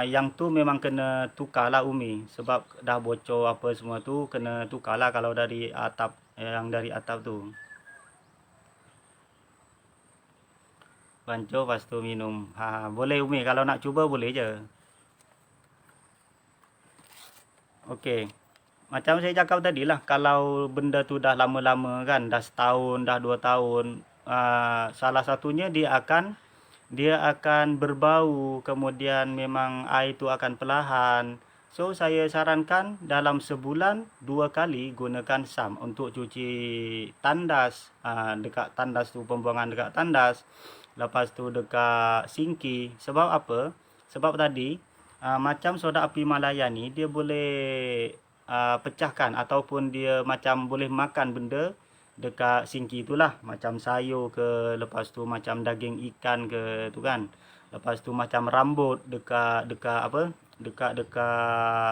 yang tu memang kena tukar lah Umi. Sebab dah bocor apa semua tu, kena tukar lah kalau dari atap, yang dari atap tu. Bancuh lepas tu minum. Boleh Umi, kalau nak cuba boleh je. Okey. Macam saya cakap tadi lah, kalau benda tu dah lama-lama kan, dah setahun, dah 2 tahun, salah satunya dia akan berbau, kemudian memang air tu akan perlahan. So saya sarankan dalam sebulan 2 kali gunakan SAM untuk cuci tandas, dekat tandas tu, pembuangan dekat tandas. Lepas tu dekat sinki. Sebab apa? Sebab tadi macam soda api Malaya ni dia boleh pecahkan ataupun dia macam boleh makan benda dekat sinki itulah, macam sayur ke, lepas tu macam daging ikan ke tu kan. Lepas tu macam rambut dekat dekat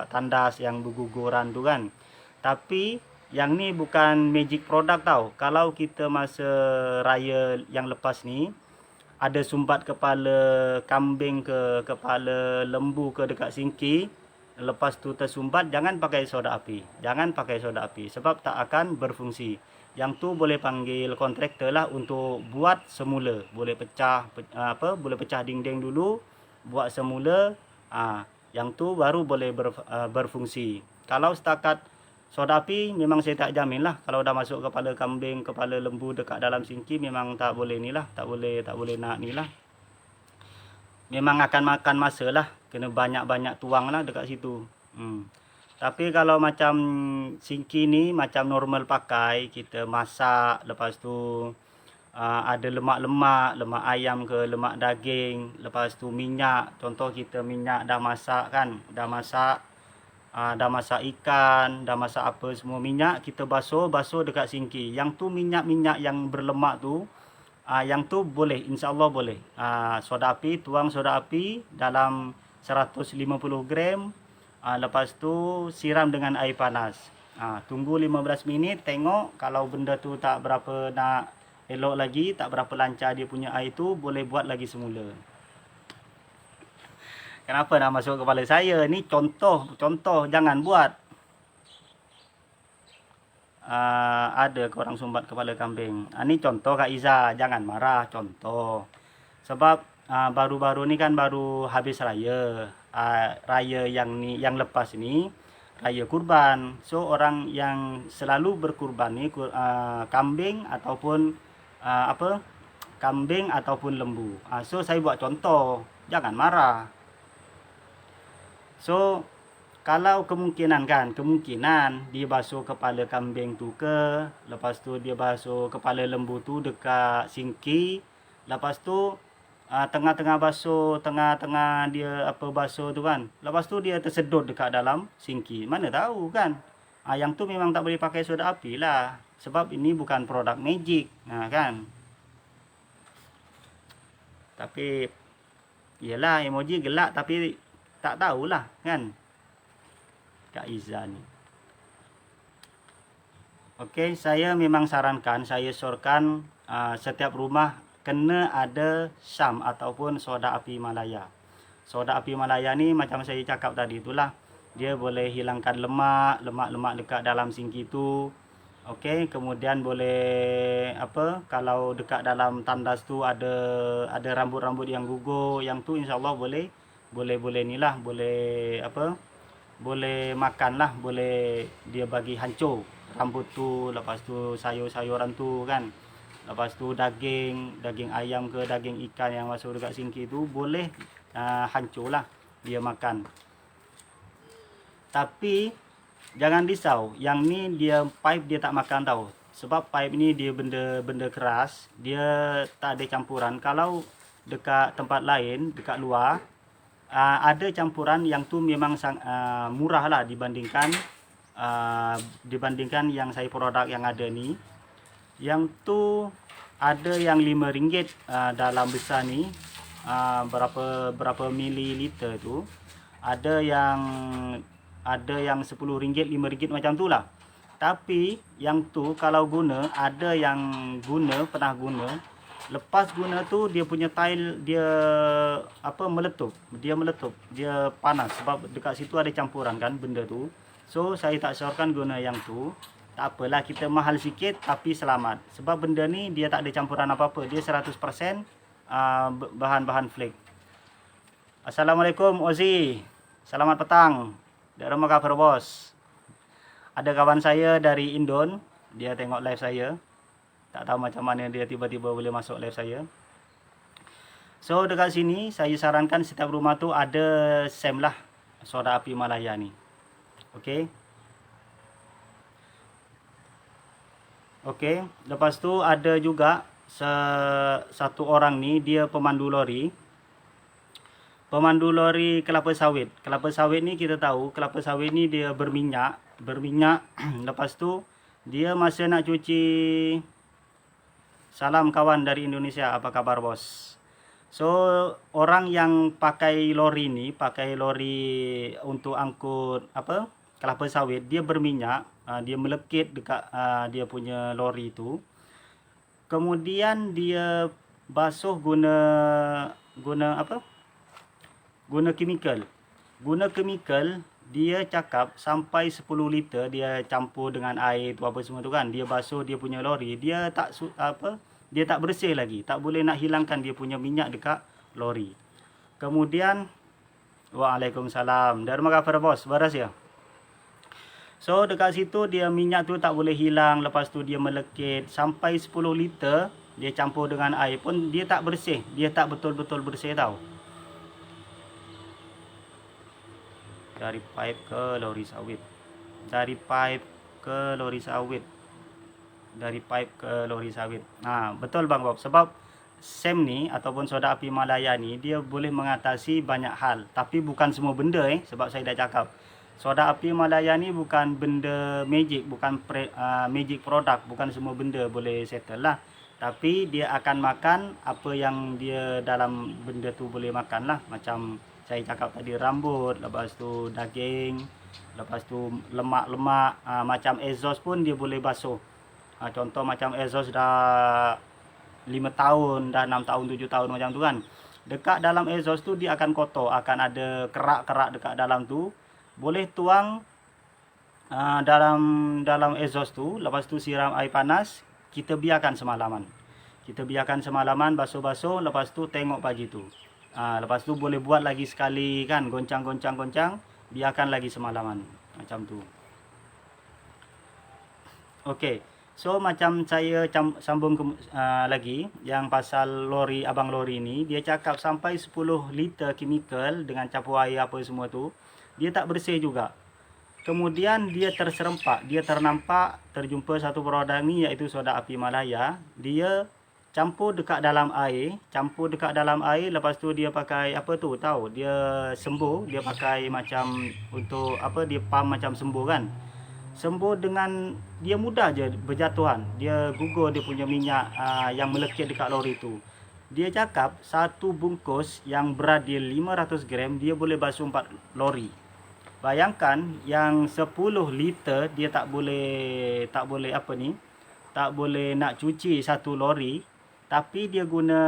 tandas yang berguguran tu kan. Tapi yang ni bukan magic product tau. Kalau kita masa raya yang lepas ni ada sumbat kepala kambing ke, kepala lembu ke dekat sinki, lepas tu tersumbat, jangan pakai soda api. Jangan pakai soda api sebab tak akan berfungsi. Yang tu boleh panggil kontraktor lah untuk buat semula. Boleh pecah boleh pecah dinding dulu, buat semula. Yang tu baru boleh berfungsi. Kalau setakat soda api memang saya tak jamin lah. Kalau dah masuk kepala kambing, kepala lembu dekat dalam sinki memang tak boleh ni lah, tak boleh nak ni lah. Memang akan makan masa lah. Kena banyak-banyak tuang lah dekat situ. Tapi kalau macam sinki ni macam normal pakai, kita masak, lepas tu ada lemak-lemak, lemak ayam ke, lemak daging, lepas tu minyak, contoh kita minyak dah masak kan, dah masak ikan, dah masak apa semua minyak, kita basuh dekat sinki. Yang tu minyak-minyak yang berlemak tu, yang tu boleh, insyaAllah boleh. Soda api, tuang soda api dalam 150 gram. Lepas tu siram dengan air panas. Tunggu 15 minit, tengok kalau benda tu tak berapa nak elok lagi, tak berapa lancar dia punya air tu, boleh buat lagi semula. Kenapa nak masuk kepala saya? Ni contoh, jangan buat. Ada ke orang sumbat kepala kambing? Ni contoh Kak Iza, jangan marah, contoh. Sebab baru-baru ni kan baru habis raya. Raya yang lepas ni raya kurban. So orang yang selalu berkurban ni kambing ataupun kambing ataupun lembu. So saya buat contoh, jangan marah. So kalau kemungkinan dia basuh kepala kambing tu ke, lepas tu dia basuh kepala lembu tu dekat sinki, lepas tu tengah-tengah dia basuh tu kan, lepas tu dia tersedut dekat dalam sinki, mana tahu kan. Yang tu memang tak boleh pakai soda api lah, sebab ini bukan produk magic kan. Tapi iyalah, emoji gelak tapi tak tahulah kan Kak Iza ni. Okey, saya memang sarankan, saya syorkan setiap rumah kena ada SAM ataupun soda api Malaya. Soda api Malaya ni macam saya cakap tadi itulah, dia boleh hilangkan lemak dekat dalam sinki tu. Okey, kemudian boleh kalau dekat dalam tandas tu ada rambut-rambut yang gugur, yang tu insyaallah boleh nilah, boleh makan lah, boleh dia bagi hancur rambut tu, lepas tu sayur-sayuran tu kan. Lepas tu daging ayam ke, daging ikan yang masuk dekat sinki tu boleh hancur lah dia makan. Tapi jangan risau, yang ni dia pipe dia tak makan tau. Sebab pipe ni dia benda keras, dia tak ada campuran. Kalau dekat tempat lain, dekat luar, ada campuran yang tu memang murah lah dibandingkan yang saya produk yang ada ni. Yang tu ada yang RM5 dalam besar ni, berapa mililiter tu. Ada yang RM10, RM5 macam tu lah. Tapi yang tu kalau guna, ada yang pernah guna, lepas guna tu dia punya tile dia meletup, dia panas sebab dekat situ ada campuran kan benda tu. So saya tak syorkan guna yang tu. Tak apalah, kita mahal sikit tapi selamat. Sebab benda ni dia tak ada campuran apa-apa, dia 100% bahan-bahan flake. Assalamualaikum Ozi. Selamat petang. Dari rumah khabar bos. Ada kawan saya dari Indon, dia tengok live saya. Tak tahu macam mana dia tiba-tiba boleh masuk live saya. So dekat sini saya sarankan setiap rumah tu ada SAM lah. soda api Malaya ni. Okey. Okey, lepas tu ada juga satu orang ni, dia pemandu lori. Pemandu lori kelapa sawit. Kelapa sawit ni kita tahu, kelapa sawit ni dia berminyak. Lepas tu dia masa nak cuci, salam kawan dari Indonesia, apa kabar bos? So orang yang pakai lori ni, pakai lori untuk angkut apa, kelapa sawit, dia berminyak, dia melekit dekat dia punya lori tu. Kemudian dia basuh guna apa? Guna chemical. Guna chemical, dia cakap sampai 10 liter dia campur dengan air tu apa semua tu kan. Dia basuh dia punya lori, dia tak dia tak bersih lagi. Tak boleh nak hilangkan dia punya minyak dekat lori. Kemudian Waalaikumsalam. Darma kafir bos, baras ya. So dekat situ dia minyak tu tak boleh hilang. Lepas tu dia melekit sampai 10 liter dia campur dengan air pun dia tak bersih. Dia tak betul-betul bersih tau. Dari pipe ke lori sawit. Dari pipe ke lori sawit. Dari pipe ke lori sawit. Betul Bang Bob. Sebab SEM ni ataupun soda api Malaya ni dia boleh mengatasi banyak hal. Tapi bukan semua benda sebab saya dah cakap. Soda api Malaya ni bukan benda magic, bukan magic product, bukan semua benda boleh settle lah. Tapi dia akan makan apa yang dia dalam benda tu boleh makan lah. Macam saya cakap tadi, rambut, lepas tu daging, lepas tu lemak-lemak, macam exhaust pun dia boleh basuh. Contoh macam exhaust dah 5 tahun, dah 6 tahun, 7 tahun macam tu kan. Dekat dalam exhaust tu dia akan kotor, akan ada kerak-kerak dekat dalam tu. Boleh tuang dalam exhaust tu, lepas tu siram air panas, kita biarkan semalaman. Kita biarkan semalaman basuh-basuh, lepas tu tengok pagi tu. Lepas tu boleh buat lagi sekali kan, goncang, biarkan lagi semalaman. Macam tu. Okey. So macam saya sambung lagi yang pasal lori, abang lori ni, dia cakap sampai 10 liter chemical dengan campur air apa semua tu, dia tak bersih juga. Kemudian dia terserempak, dia terjumpa satu produk ni iaitu soda api Malaya. Dia campur dekat dalam air, lepas tu dia pakai apa tu tahu, dia sembuh, dia pakai macam untuk apa, dia pump macam sembuh kan. Sembuh dengan dia mudah je berjatuhan. Dia gugur dia punya minyak yang melekit dekat lori tu. Dia cakap satu bungkus yang berat dia 500 gram dia boleh basuh 4 lori. Bayangkan yang 10 liter dia tak boleh nak cuci satu lori. Tapi dia guna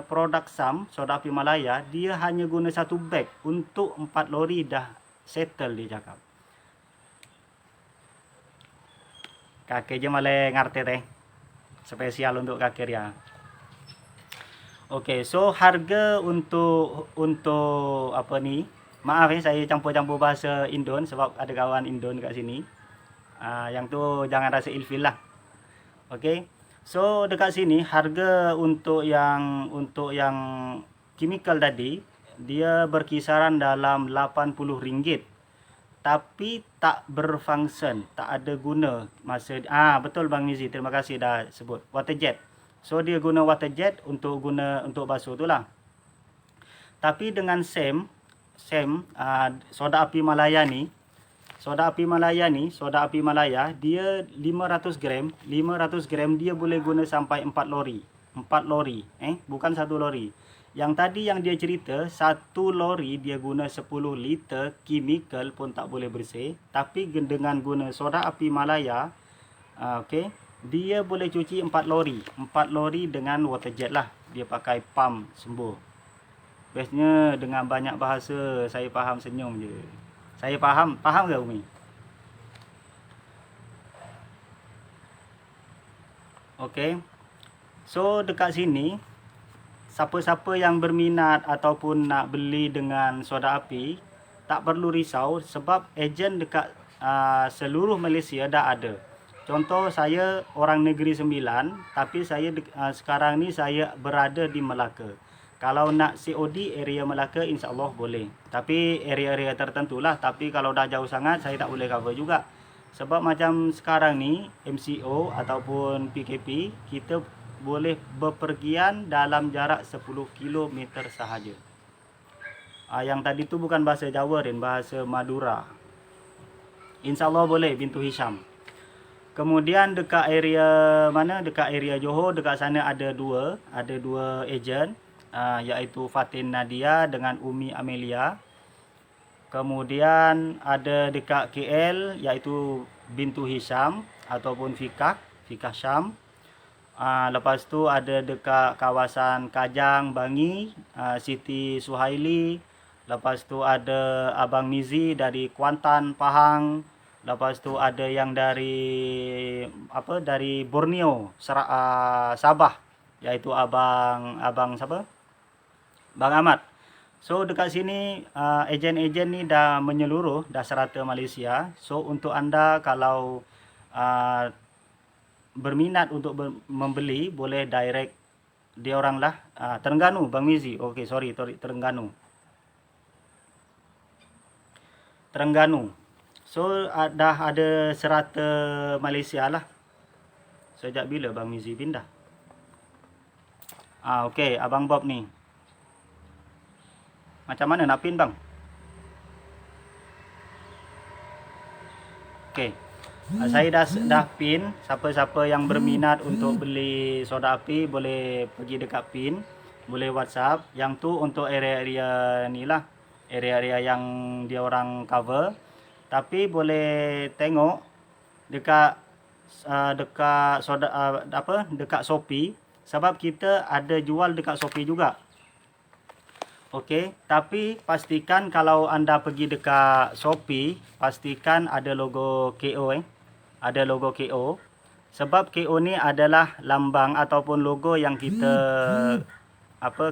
produk SAM, soda api Malaya, dia hanya guna satu beg untuk 4 lori dah settle dia cakap. Kakek je malah ngerti teh. Spesial untuk kakek ya. Okey, so harga untuk apa ni? Maaf saya campur-campur bahasa Indon sebab ada kawan Indon kat sini. Yang tu jangan rasa ilfil lah. Okey. So dekat sini harga untuk yang chemical tadi dia berkisaran dalam RM80. Tapi tak berfungsi, tak ada guna masa betul Bang Nizi, terima kasih dah sebut water jet. So dia guna water jet untuk basuh tu lah. Tapi dengan SEM soda api Malaya dia 500 gram dia boleh guna sampai 4 lori. Bukan satu lori. Yang tadi yang dia cerita, satu lori dia guna 10 liter chemical pun tak boleh bersih. Tapi dengan guna soda api Malaya, dia boleh cuci 4 lori. 4 lori dengan water jet lah. Dia pakai pump sembuh. Bestnya dengan banyak bahasa saya faham senyum je. Saya faham ke Umi? Okey. So dekat sini siapa-siapa yang berminat ataupun nak beli dengan soda api, tak perlu risau sebab ejen dekat seluruh Malaysia dah ada. Contoh saya orang Negeri Sembilan, tapi saya sekarang ni saya berada di Melaka. Kalau nak COD area Melaka insya-Allah boleh. Tapi area-area tertentu lah. Tapi kalau dah jauh sangat saya tak boleh cover juga. Sebab macam sekarang ni MCO ataupun PKP kita boleh berpergian dalam jarak 10 km sahaja. Yang tadi tu bukan bahasa Jawa Rin, bahasa Madura. InsyaAllah boleh Bintu Hisham. Kemudian dekat area mana? Dekat area Johor, dekat sana ada dua ejen, iaitu Fatin Nadia dengan Umi Amelia. Kemudian ada dekat KL iaitu Bintu Hisham ataupun Fikah Syam. Lepas tu ada dekat kawasan Kajang, Bangi, Siti Suhaili. Lepas tu ada Abang Mizi dari Kuantan, Pahang. Lepas tu ada yang dari Borneo, Sabah, iaitu abang siapa? Bang Ahmad. So dekat sini ejen-ejen ni dah menyeluruh, dah serata Malaysia. So untuk anda kalau berminat untuk membeli, boleh direct dia orang lah. Terengganu, Bang Mizi. Okey, sorry, Terengganu. So dah ada serata Malaysia lah. Sejak bila Bang Mizi pindah? Okey, Abang Bob ni. Macam mana nak pin bang? Okey. Saya dah pin. Siapa-siapa yang berminat untuk beli soda api boleh pergi dekat pin, boleh WhatsApp. Yang tu untuk area-area ni lah, area-area yang dia orang cover. Tapi boleh tengok dekat dekat Shopee, sebab kita ada jual dekat Shopee juga. Okey, tapi pastikan kalau anda pergi dekat Shopee, pastikan ada logo KO Ada logo KO. Sebab KO ni adalah lambang ataupun logo yang kita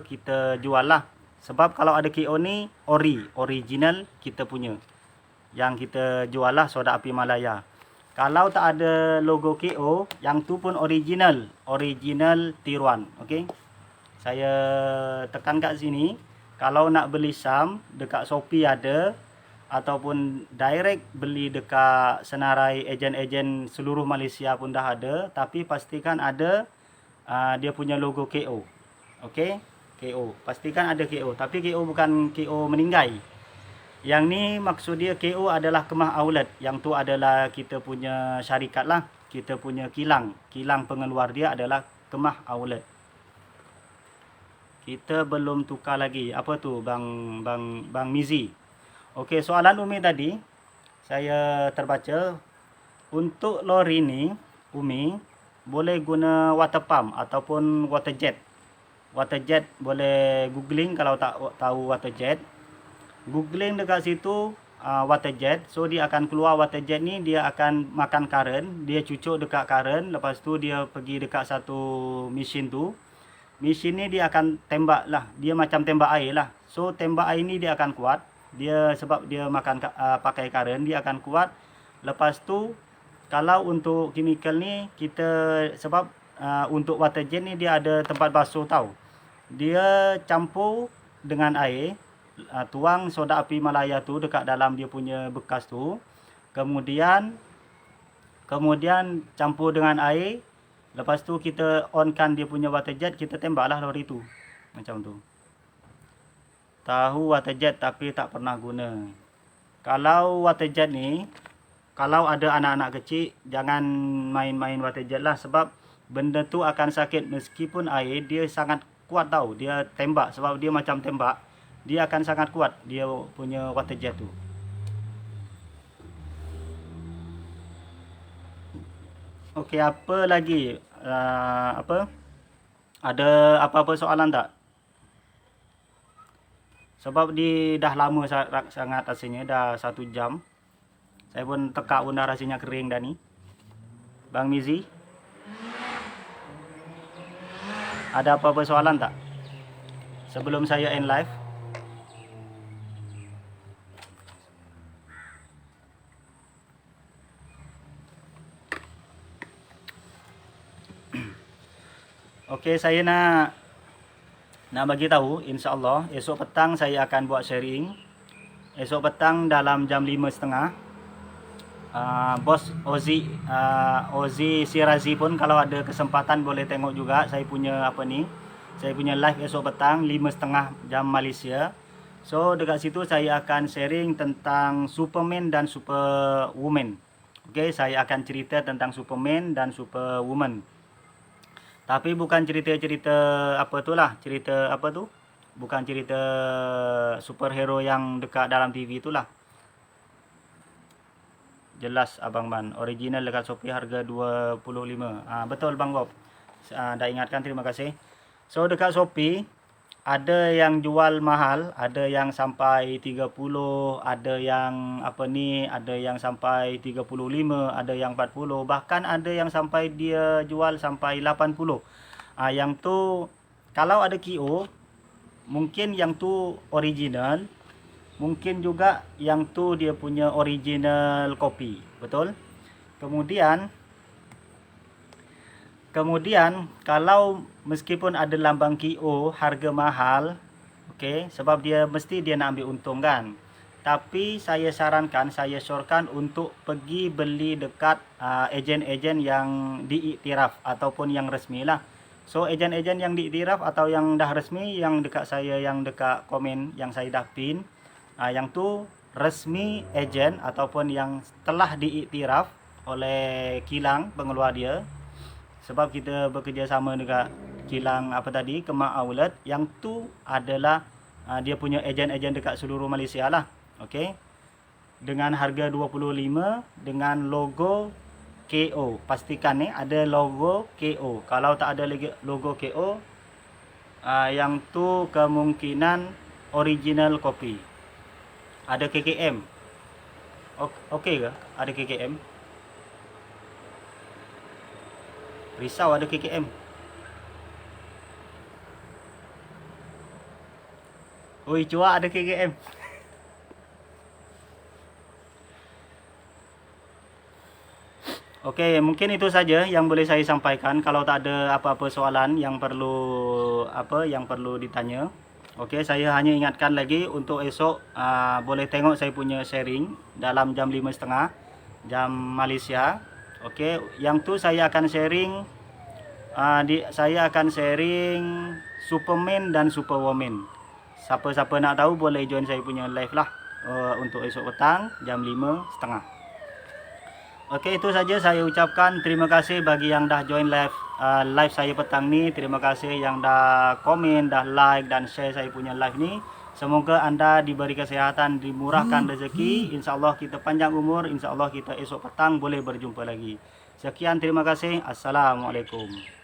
kita jual lah. Sebab kalau ada KO ni original kita punya. Yang kita jual lah soda api Malaya. Kalau tak ada logo KO, yang tu pun original tiruan. Okey. Saya tekan kat sini. Kalau nak beli SAM dekat Shopee ada, ataupun direct beli dekat senarai ejen-ejen seluruh Malaysia pun dah ada. Tapi pastikan ada dia punya logo KO. Okey. KO. Pastikan ada KO. Tapi KO bukan KO meninggai. Yang ni maksud dia KO adalah Kemah Outlet. Yang tu adalah kita punya syarikat lah. Kita punya kilang. Kilang pengeluar dia adalah Kemah Outlet. Kita belum tukar lagi. Apa tu Bang Mizi? Okey, soalan Umi tadi saya terbaca. Untuk lori ni Umi boleh guna water pump ataupun water jet. Water jet boleh googling kalau tak tahu water jet. Googling dekat situ water jet. So dia akan keluar water jet ni, dia akan makan current, dia cucuk dekat current, lepas tu dia pergi dekat satu mesin tu. Mesin ni dia akan tembak lah, dia macam tembak air lah. So tembak air ni dia akan kuat. Dia sebab dia makan pakai current, dia akan kuat. Lepas tu kalau untuk chemical ni kita sebab untuk water jet ni dia ada tempat basuh tau. Dia campur dengan air, tuang soda api Malaya tu dekat dalam dia punya bekas tu. Kemudian campur dengan air. Lepas tu kita onkan dia punya water jet, kita tembaklah lori tu. Macam tu. Tahu water jet tapi tak pernah guna. Kalau water jet ni, kalau ada anak-anak kecil, jangan main-main water jet lah. Sebab benda tu akan sakit. Meskipun air, dia sangat kuat tau. Dia tembak. Sebab dia macam tembak, dia akan sangat kuat. Dia punya water jet tu. Okey, apa lagi? Ada apa-apa soalan tak? Sebab dia dah lama sangat rasanya, dah 1 jam. Saya pun tekak pun dah rasanya kering dah ni. Bang Mizi, ada apa-apa soalan tak? Sebelum saya end live. Okey, saya nak nak bagi tahu, insyaallah esok petang saya akan buat sharing. Esok petang dalam jam 5.30. Bos Ozi Sirazi pun kalau ada kesempatan boleh tengok juga saya punya apa ni. Saya punya live esok petang 5.30 jam Malaysia. So dekat situ saya akan sharing tentang Superman dan Superwoman. Okey, saya akan cerita tentang Superman dan Superwoman. Tapi bukan cerita-cerita apa tu lah, cerita apa tu? Bukan cerita superhero yang dekat dalam TV itulah. Jelas Abang Man, original dekat Shopee harga 25. Betul Bang Bob. Dah ingatkan, terima kasih. So dekat Shopee ada yang jual mahal, ada yang sampai 30, ada yang apa ni, ada yang sampai 35, ada yang 40, bahkan ada yang sampai dia jual sampai 80. Yang tu kalau ada KO, mungkin yang tu original, mungkin juga yang tu dia punya original copy, betul? Kemudian kalau meskipun ada lambang KO harga mahal, okey, sebab dia mesti dia nak ambil untung kan. Tapi saya sarankan, saya syorkan untuk pergi beli dekat ejen-ejen yang diiktiraf ataupun yang resmi lah. So ejen-ejen yang diiktiraf atau yang dah resmi, yang dekat saya, yang dekat komen yang saya dah pin, yang tu resmi ejen ataupun yang telah diiktiraf oleh kilang pengeluar dia. Sebab kita bekerjasama dengan kilang apa tadi, Kemak Outlet, yang tu adalah dia punya ejen-ejen dekat seluruh Malaysia lah. Okey. Dengan harga 25 dengan logo KO. Pastikan ni ada logo KO. Kalau tak ada logo KO, yang tu kemungkinan original copy. Ada KKM. Okey ke? Ada KKM. Risau ada KKM. Oi, cuak ada KKM. Okey, mungkin itu saja yang boleh saya sampaikan. Kalau tak ada apa-apa soalan yang perlu ditanya. Okey, saya hanya ingatkan lagi untuk esok boleh tengok saya punya sharing dalam jam 5.30 jam Malaysia. Okey, yang tu saya akan sharing Superman dan Superwoman. Siapa-siapa nak tahu boleh join saya punya live lah untuk esok petang jam 5.30. Okey, itu saja saya ucapkan. Terima kasih bagi yang dah join live saya petang ni. Terima kasih yang dah komen, dah like dan share saya punya live ni. Semoga anda diberi kesihatan, dimurahkan rezeki. InsyaAllah kita panjang umur. InsyaAllah kita esok petang boleh berjumpa lagi. Sekian, terima kasih. Assalamualaikum.